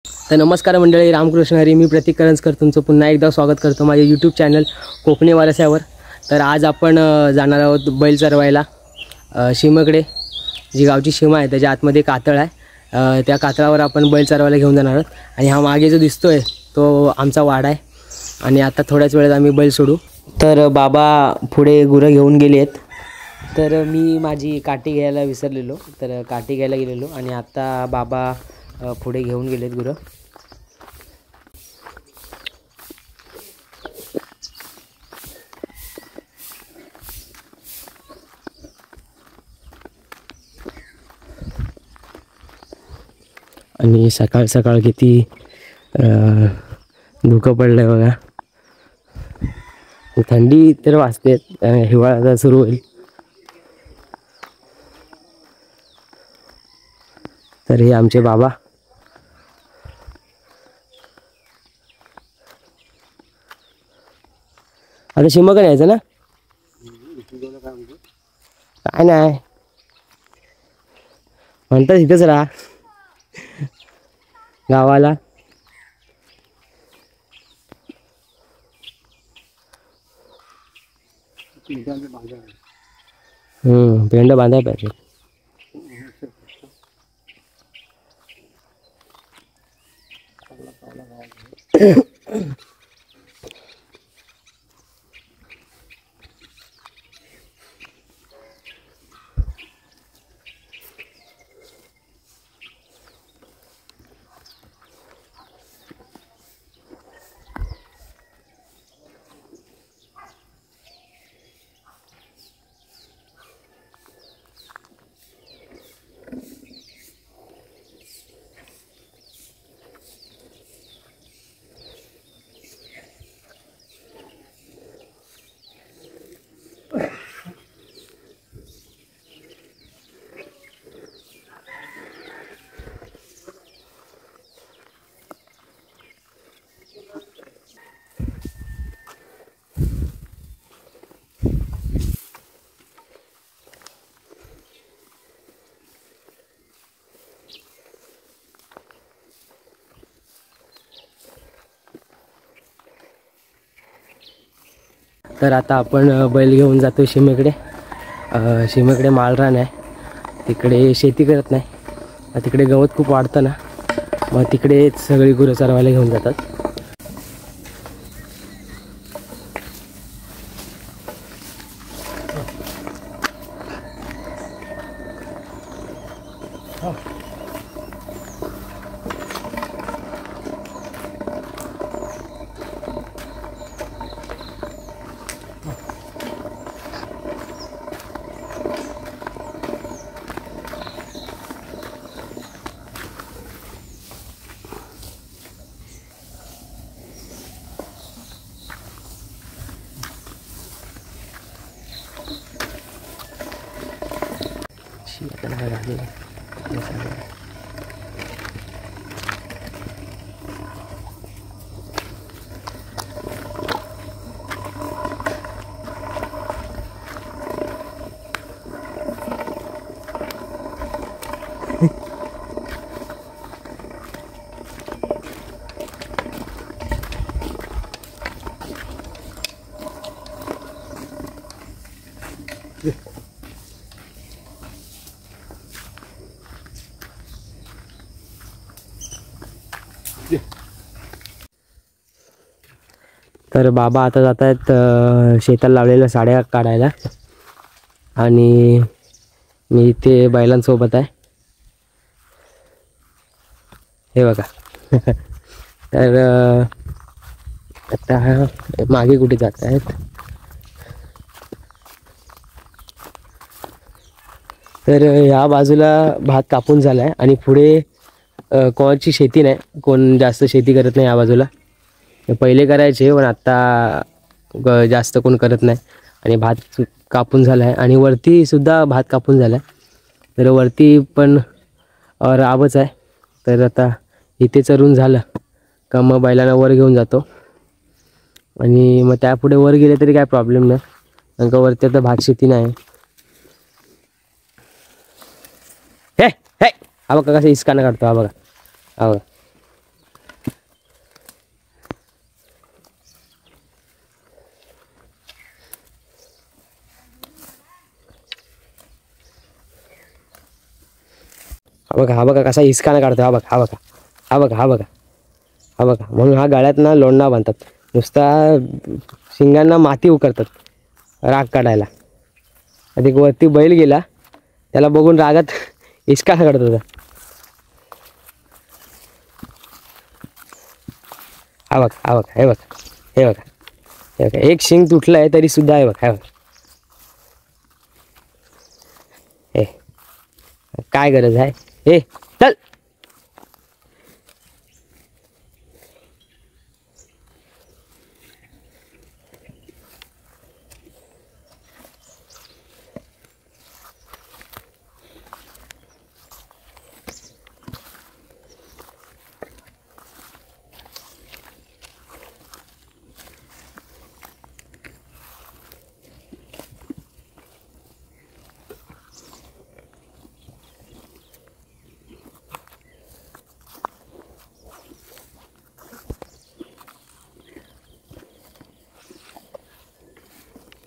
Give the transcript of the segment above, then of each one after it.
तर नमस्कार मंडळी, रामकृष्ण हरी. मी प्रतीक करंजकर तुमचं पुन्हा एकदा स्वागत करतो माझ्या यूट्यूब चॅनल कोकणी वारसावर. तर आज आपण जाणार आहोत बैल चरवायला शिमकडे. जी गावची सीमा आहे त्याच्या आतमध्ये कातळ आहे. त्या कातळावर आपण बैल चरवायला घेऊन जाणार आहोत. आणि हा मागे जो दिसतोय तो आमचा वाडा आहे. आणि आता थोड्याच वेळात आम्ही बैल सोडू. तर बाबा पुढे गुरं घेऊन गेली आहेत. तर मी माझी काठी घ्यायला विसरलेलो, तर काठी घ्यायला गेलेलो आणि आता बाबा पुढे घेऊन गेलेत गुरं. आणि सकाळ सकाळ किती धुकं पडलंय बघा. थंडी तर वाजते, हिवाळा सुरू होईल. तर हे आमचे बाबा. आता शिमकडे यायचं ना? काय नाही म्हणतात, इथेच राहा गावाला. पेंड बांधाय पाहिजे. तर आता आपण बैल घेऊन जातो शिमेकडे. शिमेकडे माळरान आहे, तिकडे शेती करत नाही. तिकडे गवत खूप वाढतं ना, मग तिकडे सगळी गुरं चरवायला घेऊन जातात. तर बाबा आता जात आहेत शेताला लावलेल्या साड्या काढायला. आणि मी इथे बैलांसोबत आहे, हे बघा. तर आता मागे कुठे जात आहेत. तर ह्या बाजूला भात कापून झाला आहे आणि पुढे कोणाची शेती नाही, कोण जास्त शेती करत नाही या बाजूला. पहिले करायचे पण आत्ता जास्त कोण करत नाही. आणि भात कापून झाला आहे आणि वरती सुद्धा भात कापून झाला आहे. तर वरती पण राबच आहे. तर आता इथे चरून झालं का मग बैलांना वर घेऊन जातो. आणि मग त्यापुढे वर गेले तरी काय प्रॉब्लेम नाही, कारण का वरती आता भात शेती नाही. हे हे हा बघा कसं इसकानं काढतो, हा बघा हा बघा. बघा हा बघा कसा हिसकाना काढतो. हा बघा हा बघा हा बघा हा बघा हा बघा. म्हणून हा गळ्यात ना लोंढा बांधतात. नुसता शिंगांना माती उकरतात राग काढायला. अधिक वरती बैल गेला त्याला बघून रागात हिसकाना काढत होता. हा बघा हा बघा हे बघा हे बघा हे बघा. एक शिंग तुटलाय तरी सुद्धा आहे बघा. हे बघा हे काय गरज आहे. हे चल.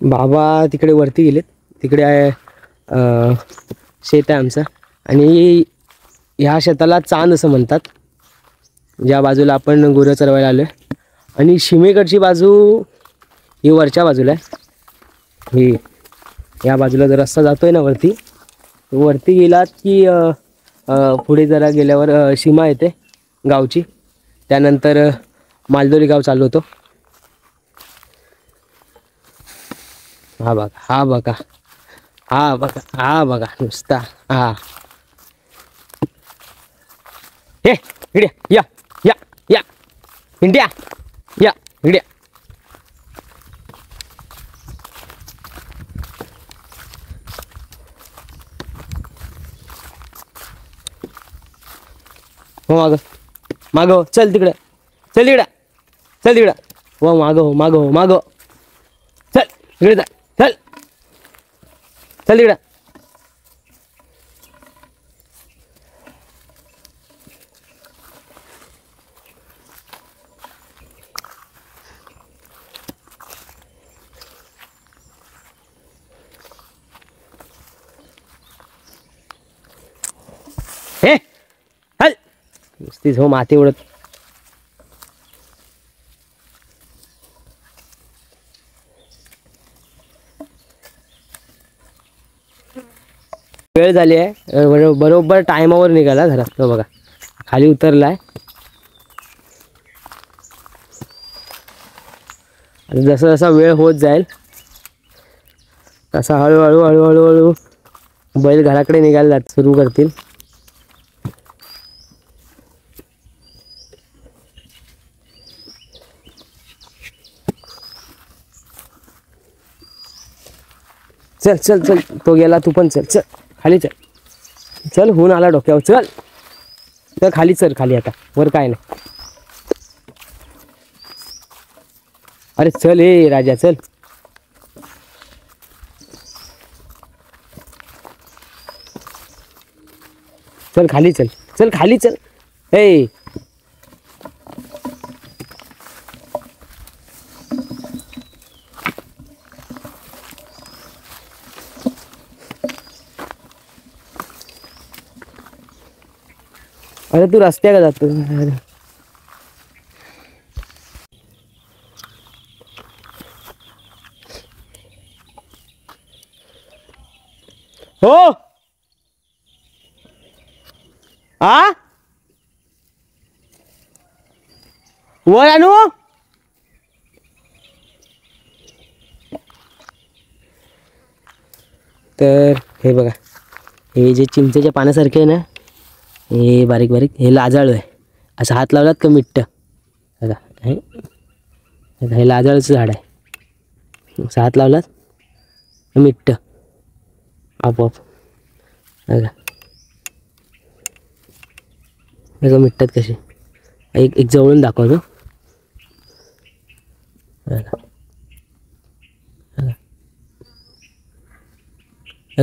बाबा तिकडे वरती गेलेत. तिकडे आहे शेत आहे आमचं. आणि ह्या शेताला चांद असं म्हणतात. ज्या बाजूला आपण गुरं चरवायला आलो आहे. आणि शिमेकडची बाजू ही वरच्या बाजूला आहे. ही या बाजूला जर रस्ता जातो आहे ना वरती, वरती गेलात की पुढे जरा गेल्यावर सीमा येते गावची. त्यानंतर मालदोरी गाव चालू होतो. हा बघा हा बघा हा बघा हा बघा नुसता. हा हे इकडे या या या इंडिया या इकडे. हो मागं मागं हो. चल तिकडे चल तिकडे चल तिकडे. हो मागं हो मागं हो मागं. चल इकडे जा. चल चल तिकडे. हे चल. नुसतीच हो माती उडत. वेळ झाली आहे. बरोबर टायमावर निघाला घरात. तो बघा खाली उतरलाय. आणि जसा जसा वेळ होत जाईल तसा हळूहळू हळूहळू हळू बैल घराकडे निघायला सुरू करतील. चल चल चल. तो गेला तू पण चल. चल खाली चल. चल होऊन आला डोक्यावर. चल तर खाली चल. खाली आता वर काय नाही. अरे चल ए राजा चल. चल खाली चल. चल खाली चल. ए अरे तू रस्त्या का जातो. हो आ वर आणू. तर हे बघा हे जे चिंचेच्या पाण्यासारखे आहे ना, हे बारीक बारीक हे लाजाळू आहे. असं हात लावलात का मिट्ट. बघा हे लाजाळूचं झाड आहे. असं हात लावलात मिट्ट आपोआप. बघा बघा मिट्टात कसे. एक एक जवळून दाखवतो. बघा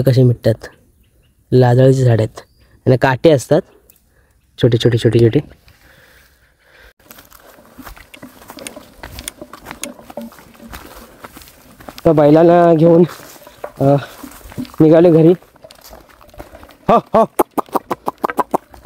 कसे मिट्टात. लाजाळूचे झाड आहेत. आणि काटे असतात छोटे छोटे छोटे छोटे. तर बैलाला घेऊन निघाले घरी. हो हो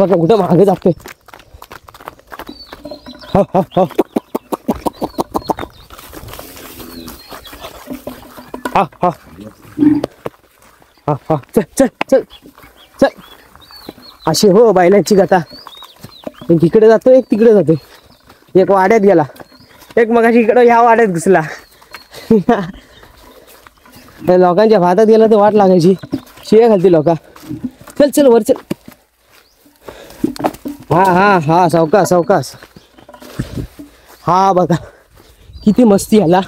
बघा कुठं मागे जातोय. हो हो हो हा हा हा हा चल चल चल चल. अशी हो बैलांची कथा. एक इकडे जातो एक तिकडे जातो. एक वाड्यात गेला एक मगाशी इकडं ह्या वाड्यात घुसला. लोकांच्या भातात गेला तर वाट लागायची. शिव्या घालती लोका. चल चल वर चल. हा हा हा सावकाश सावकाश. हा बघा किती मस्ती आला.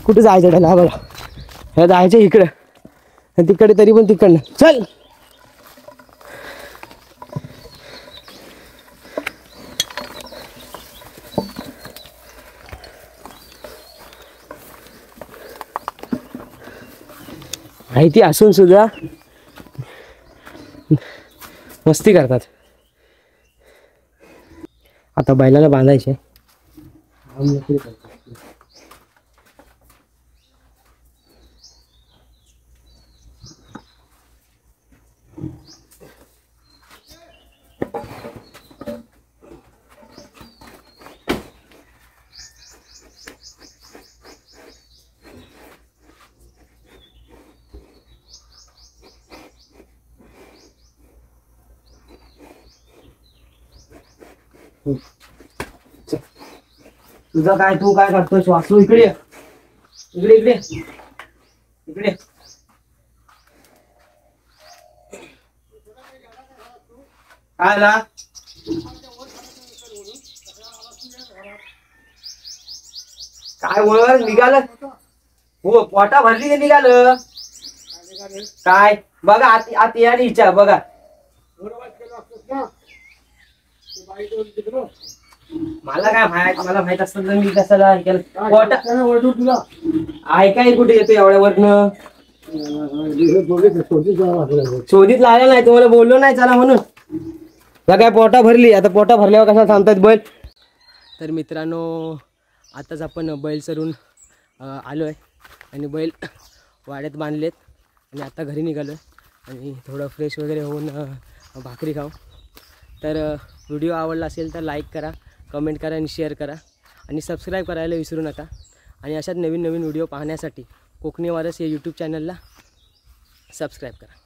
कुठे जायचं त्याला बघा. हे जायचं इकडं तिकडे तरी पण तिकडनं चल. माहिती असून सुद्धा मस्ती करतात. आता बैलाला बांधायचे. तुझा काय तू काय करतोय वासू. इकडे इकडे इकडे इकडे. काय आला काय वर निघालं. हो पोटा भरली ते निघालं. काय बघा आत आत या विचार बघा. मला काय माहित. मला माहित असतं तर मी कशाला पोटा ऐकाय कुठे येतो एवढ्यावरनं. शोधित लागला नाही तुम्हाला बोललो नाही चला म्हणून. काय पोटा भरली. आता पोटा भरल्यावर कसा थांबतात बैल. तर मित्रांनो आताच आपण बैल चरून आलो आहे आणि बैल वाड्यात बांधलेत आणि आता घरी निघालो आहे आणि थोडं फ्रेश वगैरे होऊन भाकरी खाऊ. तर व्हिडिओ आवडला असेल तर लाईक करा, कमेंट करा आणि शेअर करा आणि सबस्क्राईब करायला विसरू नका. आणि अशाच नवीन नवीन व्हिडिओ पाहण्यासाठी कोकणी वारस या यूट्यूब चॅनलला सबस्क्राईब करा.